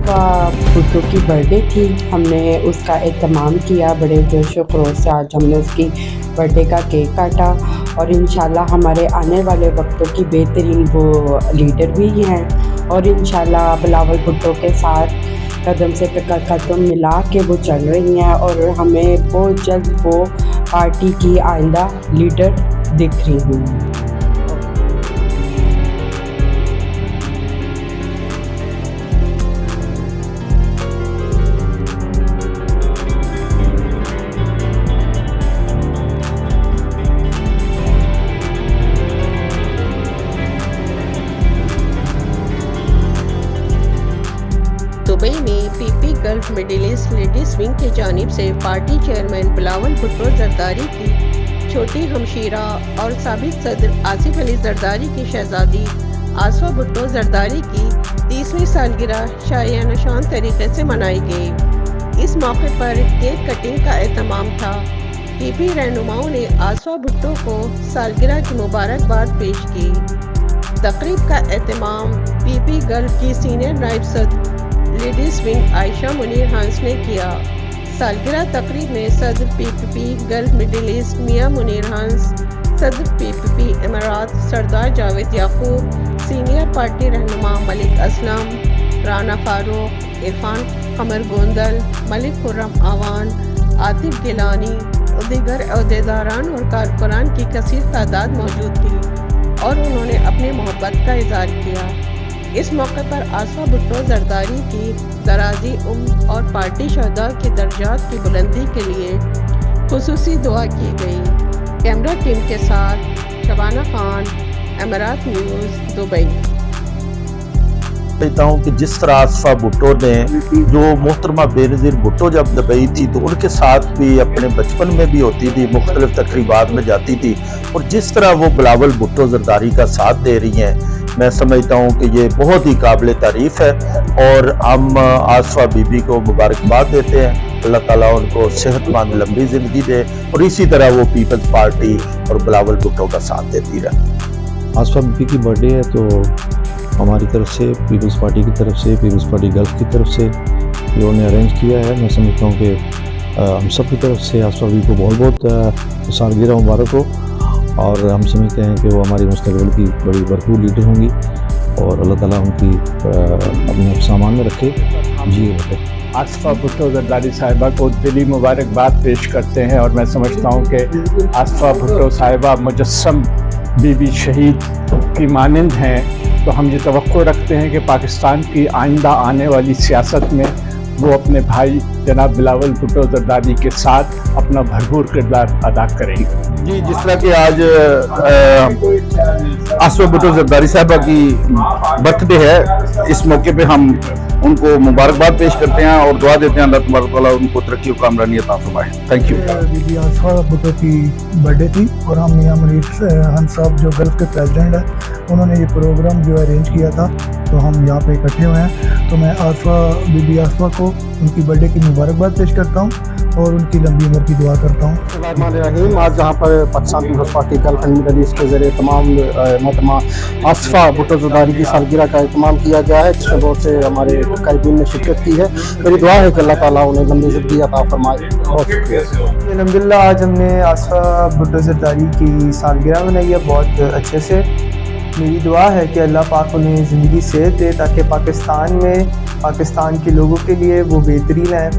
आसफा भुट्टो की बर्थडे थी। हमने उसका एहतमाम किया, बड़े जोश व खरोश से आज हमने उसकी बर्थडे का केक काटा और इंशाल्लाह हमारे आने वाले वक्तों की बेहतरीन वो लीडर भी हैं और इंशाल्लाह बिलावल भुट्टो के साथ कदम से कदम मिला के वो चल रही हैं और हमें बहुत जल्द वो पार्टी की आइंदा लीडर दिख रही हैं। दुबई में PP gulf middle east ladies wing की जानिब से पार्टी चेयरमैन बिलावल भुट्टो जरदारी की छोटी हमशीरा और साबिक सदर आसिफ अली जरदारी की शहजादी आसफा भुट्टो जरदारी की 30वीं सालगिरह शायाना शान तरीके से मनाई गई। इस मौके पर केक कटिंग का एहतमाम था। पीपी रहनुमाओं ने आसफा भुट्टो को सालगिरह की मुबारकबाद पेश की। तकरीब का एहतमाम पीपी गल्फ की सीनियर नायब सदर लेडीज़ विंग आयशा मुनीर हंस ने किया। सालगिरह तकरीब में सदर पीपीपी गल्फ मिडिल ईस्ट मियां मुनीर हंस, सदर पीपीपी इमारात सरदार जावेद याकूब, सीनियर पार्टी रहनुमा मलिक असलम, राना फारूक, इरफान कमर गोंदल, मलिक खुर्रम आवान, आतिफ गिलानी और दीगर अहदेदारान और कारकुनान की कसीर तादाद मौजूद थी और उन्होंने अपनी मोहब्बत का इजहार किया। इस मौके पर आसफा भुट्टो जरदारी की दराजी उम्र और पार्टी शहदा की दर्जात की बुलंदी के लिए खुसूसी दुआ की गई। कैमरा टीम के साथ शबाना खान, अमीरात न्यूज़, दुबई। कहता हूँ कि जिस तरह आसफा भुट्टो ने जो मोहतरमा बेनज़ीर भुट्टो जब दुबई थी तो उनके साथ भी अपने बचपन में भी होती थी, मुख्तलिफ तकरीबात में जाती थी और जिस तरह वो बिलावल भुट्टो जरदारी का साथ दे रही हैं, मैं समझता हूँ कि ये बहुत ही काबिल तारीफ़ है और हम आसफा बीबी को मुबारकबाद देते हैं। अल्लाह ताला उनको सेहतमंद लंबी ज़िंदगी दे और इसी तरह वो पीपल्स पार्टी और बिलावल भुट्टो का साथ देती रहे। आसफा बीबी की बर्थडे है तो हमारी तरफ से, पीपल्स पार्टी की तरफ से, पीपल्स पार्टी गल्फ की तरफ से इन्होंने अरेंज किया है। मैं समझता हूँ कि हम सब की तरफ से आसफा बीबी को बहुत बहुत सालगिरह मुबारक हो और हम समझते हैं कि वो हमारी मुस्तकबिल की बड़ी भरपूर लीडर होंगी और अल्लाह ताला उनकी अपने सामान में रखे, जी रखे। आसफा भुट्टो जरदारी साहिबा को दिली मुबारकबाद पेश करते हैं और मैं समझता हूँ कि आसफा भुट्टो साहिबा मुजस्सम बीबी शहीद की मानंद हैं, तो हम ये तवक्को रखते हैं कि पाकिस्तान की आइंदा आने वाली सियासत में वो अपने भाई जनाब बिलावल भुट्टो जरदारी के साथ अपना भरपूर किरदार अदा करेंगे। जी, जिस तरह कि आज आसफा भुट्टो जरदारी साहबा की बर्थडे है, इस मौके पे हम उनको मुबारकबाद पेश करते हैं और दुआ देते हैं अल्लाह तबारक व तआला उनको तरक्की और कामरानी अता फरमाए। Thank you. बीबी आसफा भुट्टो की बर्थडे थी और हम मियां मुनीर हंस साहब जो गल्फ के प्रेसिडेंट हैं, उन्होंने ये प्रोग्राम जो अरेंज किया था तो हम यहाँ पे इकट्ठे हुए हैं। तो मैं बीबी आसफा को उनकी बर्थडे की मुबारकबाद पेश करता हूँ और उनकी लंबी उम्र की दुआ करता हूँ। आज जहाँ पर Pakistan Peoples Party Gulf and Middle East के ज़रिए तमाम मोहतरमा आसफा भुट्टो जरदारी की सालगिरह का एहतमाम किया गया है, जिसमें बहुत से हमारे कायदीन ने शिरकत की है। मेरी दुआ है कि अल्लाह ताला उन्हें लंबी ज़िंदगी अता फरमाए। बहुत शुक्रिया। अल्हम्दुलिल्लाह आज हमने आसफा भुट्टो जरदारी की सालगिरह मनाई है बहुत अच्छे से। मेरी दुआ है कि अल्लाह पाक उन्हें ज़िंदगी सेहत दे ताकि पाकिस्तान में पाकिस्तान के लोगों के लिए वो बेहतरीन है।